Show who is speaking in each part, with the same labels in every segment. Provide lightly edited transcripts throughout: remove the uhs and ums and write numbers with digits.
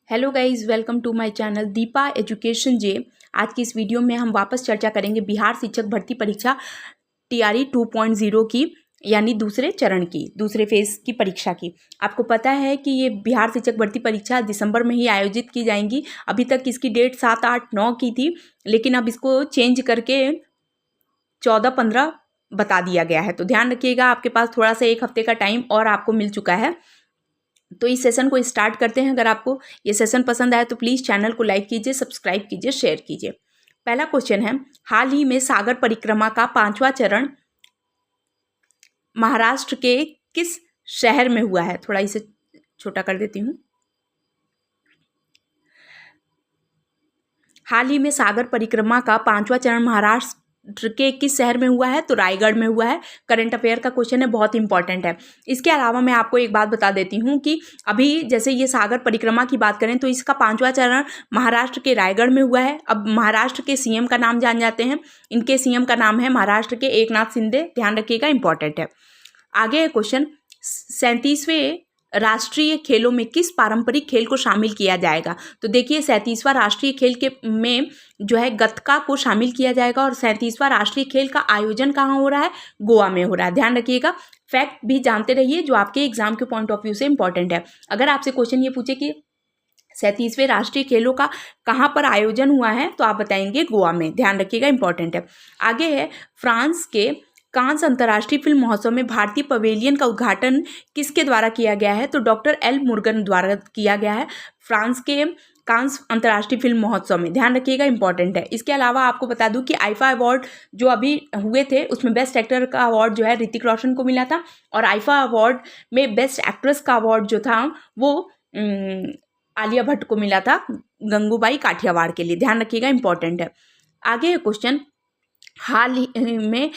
Speaker 1: Hello guys, welcome to my channel Deepa education जे। आज की इस वीडियो में हम वापस चर्चा करेंगे बिहार शिक्षक भर्ती परीक्षा टीआरई 2.0 की, यानी दूसरे चरण की, दूसरे फेज़ की परीक्षा की। आपको पता है कि ये बिहार शिक्षक भर्ती परीक्षा दिसंबर में ही आयोजित की जाएंगी। अभी तक इसकी डेट 7, 8, 9 की थी, लेकिन अब इसको चेंज करके 14, 15 बता दिया गया है। तो ध्यान रखिएगा, आपके पास थोड़ा सा 1 हफ्ते का टाइम और आपको मिल चुका है। तो इस सेशन को स्टार्ट करते हैं। अगर आपको ये सेशन पसंद आए तो प्लीज़ चैनल को लाइक कीजिए, सब्सक्राइब कीजिए, शेयर कीजिए। पहला क्वेश्चन है, हाल ही में सागर परिक्रमा का 5वां चरण महाराष्ट्र के किस शहर में हुआ है? थोड़ा इसे छोटा कर देती हूँ। हाल ही में सागर परिक्रमा का 5वां चरण महाराष्ट्र के किस शहर में हुआ है? तो रायगढ़ में हुआ है। करंट अफेयर का क्वेश्चन है, बहुत इंपॉर्टेंट है। इसके अलावा मैं आपको एक बात बता देती हूँ कि अभी जैसे ये सागर परिक्रमा की बात करें तो इसका 5वां चरण महाराष्ट्र के रायगढ़ में हुआ है। अब महाराष्ट्र के सीएम का नाम जान जाते हैं। इनके सीएम का नाम है महाराष्ट्र के एकनाथ शिंदे। ध्यान रखिएगा, इंपॉर्टेंट है। आगे क्वेश्चन, 37वें राष्ट्रीय खेलों में किस पारंपरिक खेल को शामिल किया जाएगा? तो देखिए, 37वां राष्ट्रीय खेल के में जो है गतका को शामिल किया जाएगा। और 37वां राष्ट्रीय खेल का आयोजन कहाँ हो रहा है? गोवा में हो रहा है। ध्यान रखिएगा, फैक्ट भी जानते रहिए जो आपके एग्जाम के पॉइंट ऑफ व्यू से इंपॉर्टेंट है। अगर आपसे क्वेश्चन ये पूछे कि 37वें राष्ट्रीय खेलों का कहाँ पर आयोजन हुआ है, तो आप बताएंगे गोवा में। ध्यान रखिएगा, इंपॉर्टेंट है। आगे है, फ्रांस के कांस अंतर्राष्ट्रीय फिल्म महोत्सव में भारतीय पवेलियन का उद्घाटन किसके द्वारा किया गया है? तो डॉक्टर एल मुर्गन द्वारा किया गया है, फ्रांस के कांस अंतर्राष्ट्रीय फिल्म महोत्सव में। ध्यान रखिएगा, इंपॉर्टेंट है। इसके अलावा आपको बता दूं कि आईफा अवार्ड जो अभी हुए थे उसमें बेस्ट एक्टर का अवार्ड जो है ऋतिक रोशन को मिला था, और आईफा अवार्ड में बेस्ट एक्ट्रेस का अवार्ड जो था वो आलिया भट्ट को मिला था, गंगूबाई काठियावाड़ के लिए। ध्यान रखिएगा, इंपॉर्टेंट है। आगे क्वेश्चन, हाल ही में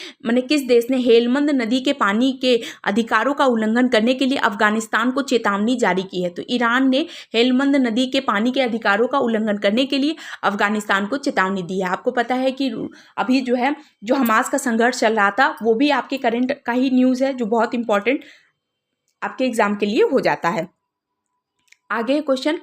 Speaker 1: किस देश ने हेलमंद नदी के पानी के अधिकारों का उल्लंघन करने के लिए अफगानिस्तान को चेतावनी जारी की है? तो ईरान ने हेलमंद नदी के पानी के अधिकारों का उल्लंघन करने के लिए अफगानिस्तान को चेतावनी दी है। आपको पता है कि अभी जो हमास का संघर्ष चल रहा था, वो भी आपके करंट का ही न्यूज़ है, जो बहुत इंपॉर्टेंट आपके एग्जाम के लिए हो जाता है। आगे क्वेश्चन,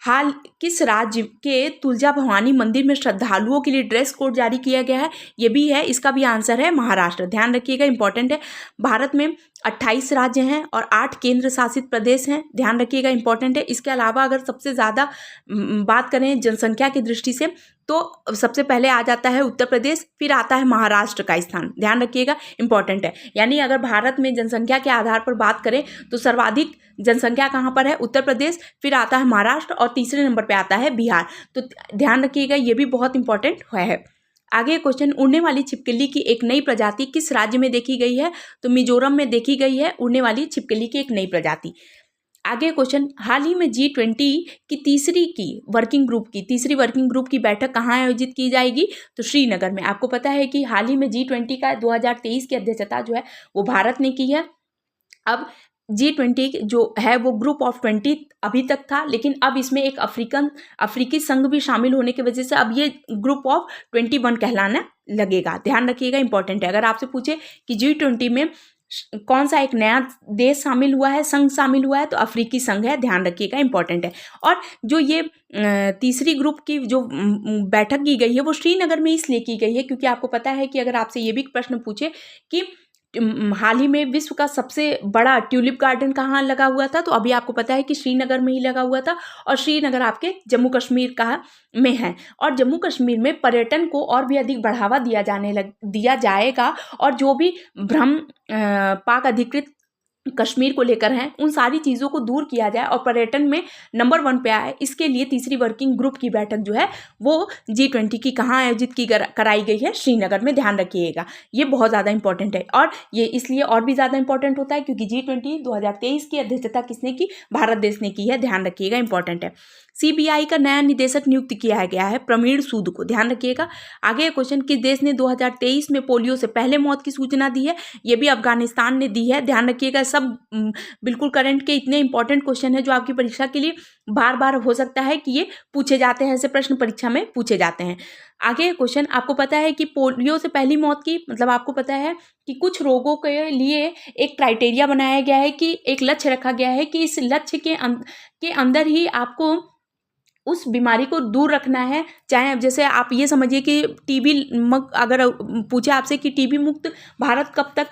Speaker 1: हाल किस राज्य के तुलजा भवानी मंदिर में श्रद्धालुओं के लिए ड्रेस कोड जारी किया गया है? ये भी है, इसका भी आंसर है महाराष्ट्र। ध्यान रखिएगा, इंपॉर्टेंट है। भारत में 28 राज्य हैं और 8 केंद्र शासित प्रदेश हैं। ध्यान रखिएगा, इंपॉर्टेंट है। इसके अलावा अगर सबसे ज़्यादा बात करें जनसंख्या की दृष्टि से तो सबसे पहले आ जाता है उत्तर प्रदेश, फिर आता है महाराष्ट्र का स्थान। ध्यान रखिएगा, इंपॉर्टेंट है। यानी अगर भारत में जनसंख्या के आधार पर बात करें तो सर्वाधिक जनसंख्या कहाँ पर है? उत्तर प्रदेश, फिर आता है महाराष्ट्र और तीसरे नंबर पे आता है बिहार। तो ध्यान रखिएगा, ये भी बहुत इंपॉर्टेंट है। आगे क्वेश्चन, उड़ने वाली छिपकली की एक नई प्रजाति किस राज्य में देखी गई है? तो मिजोरम में देखी गई है उड़ने वाली छिपकली की एक नई प्रजाति। आगे क्वेश्चन, हाल ही में G20 की तीसरी वर्किंग ग्रुप की बैठक कहाँ आयोजित की जाएगी? तो श्रीनगर में। आपको पता है कि हाल ही में G20 का 2023 की अध्यक्षता जो है वो भारत ने की है। अब G20 जो है वो ग्रुप ऑफ 20 अभी तक था, लेकिन अब इसमें एक अफ्रीकी संघ भी शामिल होने की वजह से अब ये ग्रुप ऑफ 21 कहलाना लगेगा। ध्यान रखिएगा, इंपॉर्टेंट है। अगर आपसे पूछे कि G20 में कौन सा एक नया देश शामिल हुआ है, संघ शामिल हुआ है, तो अफ्रीकी संघ है। ध्यान रखिएगा, इंपॉर्टेंट है। और जो ये तीसरी ग्रुप की जो बैठक की गई है वो श्रीनगर में इसलिए की गई है क्योंकि आपको पता है कि अगर आपसे ये भी प्रश्न पूछे कि हाल ही में विश्व का सबसे बड़ा ट्यूलिप गार्डन कहाँ लगा हुआ था, तो अभी आपको पता है कि श्रीनगर में ही लगा हुआ था। और श्रीनगर आपके जम्मू कश्मीर में है। और जम्मू कश्मीर में पर्यटन को और भी अधिक बढ़ावा दिया जाएगा। और जो भी भ्रम पाक अधिकृत कश्मीर को लेकर हैं, उन सारी चीज़ों को दूर किया जाए और पर्यटन में नंबर 1 पे आए, इसके लिए तीसरी वर्किंग ग्रुप की बैठक जो है वो G20 की कहाँ आयोजित कराई गई है? श्रीनगर में। ध्यान रखिएगा, ये बहुत ज़्यादा इंपॉर्टेंट है। और ये इसलिए और भी ज़्यादा इंपॉर्टेंट होता है क्योंकि G20 2023 की अध्यक्षता किसने की? भारत देश ने की है। ध्यान रखिएगा, इंपॉर्टेंट है। CBI का नया निदेशक नियुक्त किया गया है प्रवीण सूद को। ध्यान रखिएगा। आगे क्वेश्चन, किस देश ने 2023 में पोलियो से पहले मौत की सूचना दी है? ये भी अफगानिस्तान ने दी है। ध्यान रखिएगा, सब बिल्कुल करंट के इतने इंपॉर्टेंट क्वेश्चन है जो आपकी परीक्षा के लिए बार बार हो सकता है कि ये पूछे जाते हैं, ऐसे प्रश्न परीक्षा में पूछे जाते हैं। आगे क्वेश्चन, आपको पता है कि पोलियो से पहली मौत की मतलब आपको पता है कि कुछ रोगों के लिए एक क्राइटेरिया बनाया गया है कि एक लक्ष्य रखा गया है कि इस लक्ष्य के अंदर ही आपको उस बीमारी को दूर रखना है। चाहे अब जैसे आप ये समझिए कि टीबी अगर पूछे आपसे कि टीबी मुक्त भारत कब तक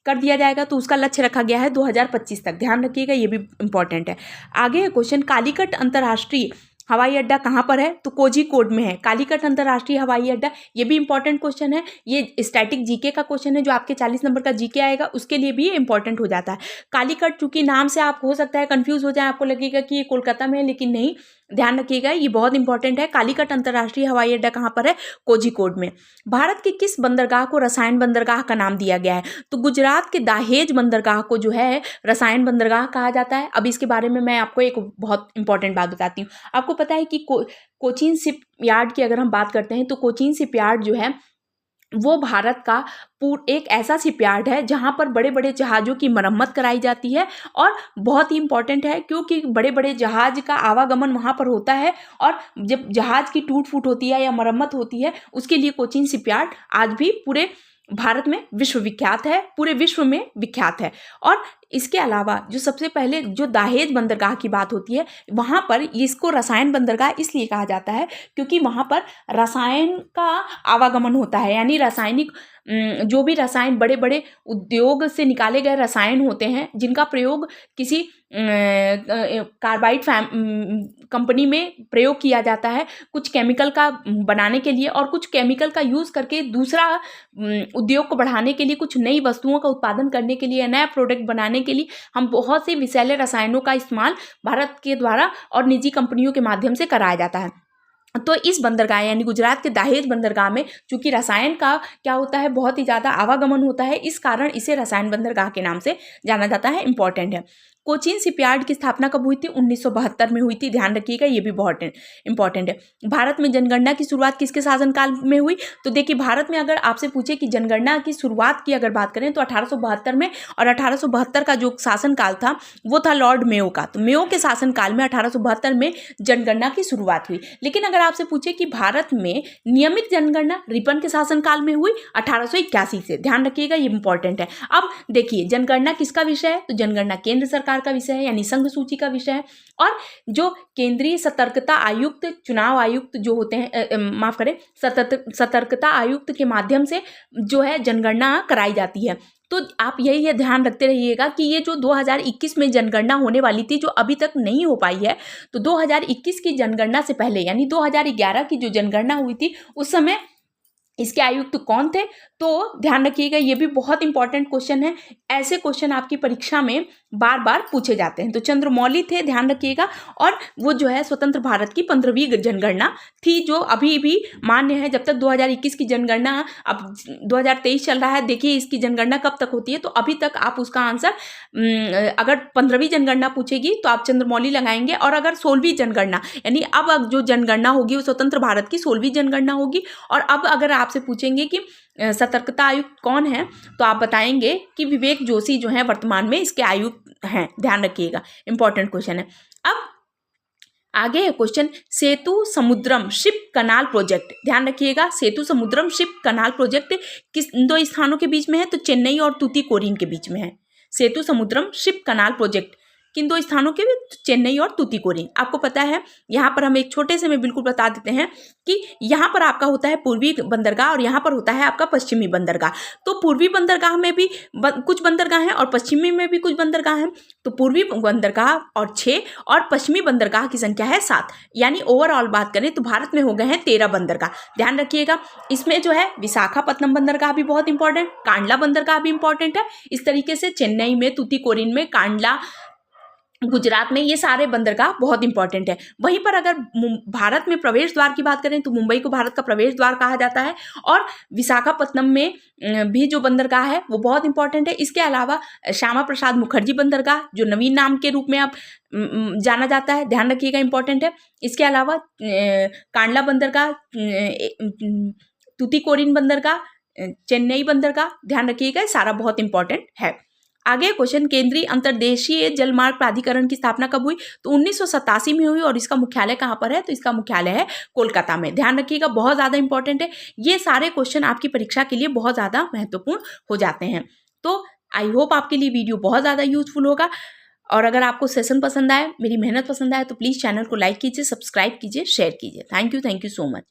Speaker 1: कर दिया जाएगा, तो उसका लक्ष्य रखा गया है 2025 तक। ध्यान रखिएगा, ये भी इंपॉर्टेंट है। आगे क्वेश्चन, कालीकट अंतर्राष्ट्रीय हवाई अड्डा कहाँ पर है? तो कोझिकोड में है कालीकट अंतर्राष्ट्रीय हवाई अड्डा। ये भी इंपॉर्टेंट क्वेश्चन है, ये स्टैटिक जीके का क्वेश्चन है जो आपके 40 नंबर का जीके आएगा, उसके लिए भी ये इंपॉर्टेंट हो जाता है। कालीकट चूंकि नाम से आप हो सकता है कंफ्यूज हो जाए, आपको लगेगा कि ये कोलकाता में है, लेकिन नहीं, ध्यान रखिएगा, ये बहुत इंपॉर्टेंट है। कालीकट अंतर्राष्ट्रीय हवाई अड्डा कहाँ पर है? कोझिकोड में। भारत के किस बंदरगाह को रसायन बंदरगाह का नाम दिया गया है? तो गुजरात के दाहेज बंदरगाह को जो है रसायन बंदरगाह कहा जाता है। अब इसके बारे में मैं आपको एक बहुत इंपॉर्टेंट बात बताती हूँ। आपको पता है कि कोचीन शिप यार्ड की अगर हम बात करते हैं तो कोचीन शिप यार्ड जो है वो भारत का एक ऐसा शिपयार्ड है जहाँ पर बड़े बड़े जहाज़ों की मरम्मत कराई जाती है, और बहुत ही इंपॉर्टेंट है क्योंकि बड़े बड़े जहाज़ का आवागमन वहाँ पर होता है, और जब जहाज़ की टूट फूट होती है या मरम्मत होती है उसके लिए कोचीन शिपयार्ड आज भी पूरे भारत में विश्वविख्यात है, पूरे विश्व में विख्यात है। और इसके अलावा जो सबसे पहले जो दाहेज बंदरगाह की बात होती है, वहाँ पर इसको रसायन बंदरगाह इसलिए कहा जाता है क्योंकि वहाँ पर रसायन का आवागमन होता है, यानी रासायनिक जो भी रसायन बड़े बड़े उद्योग से निकाले गए रसायन होते हैं जिनका प्रयोग किसी कार्बाइड कंपनी में प्रयोग किया जाता है कुछ केमिकल का बनाने के लिए, और कुछ केमिकल का यूज़ करके दूसरा उद्योग को बढ़ाने के लिए, कुछ नई वस्तुओं का उत्पादन करने के लिए, नया प्रोडक्ट बनाने के लिए हम बहुत से विषैले रसायनों का इस्तेमाल भारत के द्वारा और निजी कंपनियों के माध्यम से कराया जाता है। तो इस बंदरगाह यानी गुजरात के दाहेज बंदरगाह में चूंकि रसायन का क्या होता है, बहुत ही ज़्यादा आवागमन होता है, इस कारण इसे रसायन बंदरगाह के नाम से जाना जाता है। इंपॉर्टेंट है। कोचीन शिपयार्ड की स्थापना कब हुई थी? 1972 में हुई थी। ध्यान रखिएगा, ये भी बहुत इंपॉर्टेंट है। भारत में जनगणना की शुरुआत किसके शासनकाल में हुई? तो देखिए, भारत में अगर आपसे पूछे कि जनगणना की शुरुआत की अगर बात करें तो 1872 में, और 1872 का जो शासनकाल था वो था लॉर्ड मेयो का। तो मेयो के शासनकाल में 1872 में जनगणना की शुरुआत हुई। लेकिन अगर आपसे पूछे कि भारत में नियमित जनगणना रिपन के शासनकाल में हुई 1881 से। ध्यान रखिएगा, ये इंपॉर्टेंट है। अब देखिए, जनगणना किसका विषय है? तो जनगणना केंद्र सरकार का विषय है, यानी संघ सूची का विषय है। और जो केंद्रीय सतर्कता आयुक्त, चुनाव आयुक्त जो होते हैं, माफ करें, सतर्कता आयुक्त के माध्यम से जो है जनगणना कराई जाती है। तो आप यही ध्यान रखते रहिएगा कि ये जो 2021 में जनगणना होने वाली थी जो अभी तक नहीं हो पाई है, तो 2021 की जनगणना से पहले यानी 2011 की जो जनगणना हुई थी उस समय इसके आयुक्त कौन थे? तो ध्यान रखिएगा, ये भी बहुत इंपॉर्टेंट क्वेश्चन है। ऐसे क्वेश्चन आपकी परीक्षा में बार बार पूछे जाते हैं। तो चंद्रमौली थे, ध्यान रखिएगा। और वो जो है स्वतंत्र भारत की 15वीं जनगणना थी जो अभी भी मान्य है। जब तक 2021 की जनगणना, अब 2023 चल रहा है, देखिए इसकी जनगणना कब तक होती है, तो अभी तक आप उसका आंसर, अगर 15वीं जनगणना पूछेगी तो आप चंद्रमौली लगाएंगे, और अगर 16वीं जनगणना यानी अब जो जनगणना होगी वो स्वतंत्र भारत की 16वीं जनगणना होगी। और अब अगर आपसे पूछेंगे कि सतर्कता आयुक्त कौन है, तो आप बताएंगे कि विवेक जोशी जो है वर्तमान में इसके आयुक्त हैं। ध्यान रखिएगा, इंपॉर्टेंट क्वेश्चन है। अब आगे है क्वेश्चन, सेतु समुद्रम शिप कनाल प्रोजेक्ट। ध्यान रखिएगा, सेतु समुद्रम शिप कनाल प्रोजेक्ट किस दो स्थानों के बीच में है? तो चेन्नई और तूतीकोरिन के बीच में है। सेतु समुद्रम शिप कनाल प्रोजेक्ट किन दो स्थानों के? चेन्नई और तूतीकोरिन। आपको पता है, यहाँ पर हम एक छोटे से में बिल्कुल बता देते हैं कि यहाँ पर आपका होता है पूर्वी बंदरगाह और यहाँ पर होता है आपका पश्चिमी बंदरगाह। तो पूर्वी बंदरगाह में भी कुछ बंदरगाह हैं और पश्चिमी में भी कुछ बंदरगाह हैं। तो पूर्वी बंदरगाह और 6 और पश्चिमी बंदरगाह की संख्या है 7, यानी ओवरऑल बात करें तो भारत में हो गए हैं 13 बंदरगाह। ध्यान रखिएगा, इसमें जो है विशाखापत्तनम बंदरगाह भी बहुत इंपॉर्टेंट, कांडला बंदरगाह भी इंपॉर्टेंट है। इस तरीके से चेन्नई में, तूतीकोरिन में, कांडला गुजरात में, ये सारे बंदरगाह बहुत इंपॉर्टेंट है। वहीं पर अगर भारत में प्रवेश द्वार की बात करें तो मुंबई को भारत का प्रवेश द्वार कहा जाता है, और विशाखापत्तनम में भी जो बंदरगाह है वो बहुत इंपॉर्टेंट है। इसके अलावा श्यामा प्रसाद मुखर्जी बंदरगाह जो नवीन नाम के रूप में अब जाना जाता है, ध्यान रखिएगा, इंपॉर्टेंट है। इसके अलावा कांडला बंदरगाह, तूतीकोरिन बंदरगाह, चेन्नई बंदरगाह, ध्यान रखिएगा, सारा बहुत इंपॉर्टेंट है। आगे क्वेश्चन, केंद्रीय अंतर्देशीय जलमार्ग प्राधिकरण की स्थापना कब हुई? तो 1987 में हुई। और इसका मुख्यालय कहाँ पर है? तो इसका मुख्यालय है कोलकाता में। ध्यान रखिएगा, बहुत ज़्यादा इंपॉर्टेंट है। ये सारे क्वेश्चन आपकी परीक्षा के लिए बहुत ज़्यादा महत्वपूर्ण हो जाते हैं। तो आई होप आपके लिए वीडियो बहुत ज़्यादा यूजफुल होगा। और अगर आपको सेशन पसंद आए, मेरी मेहनत पसंद आए, तो प्लीज़ चैनल को लाइक कीजिए, सब्सक्राइब कीजिए, शेयर कीजिए। Thank you so much.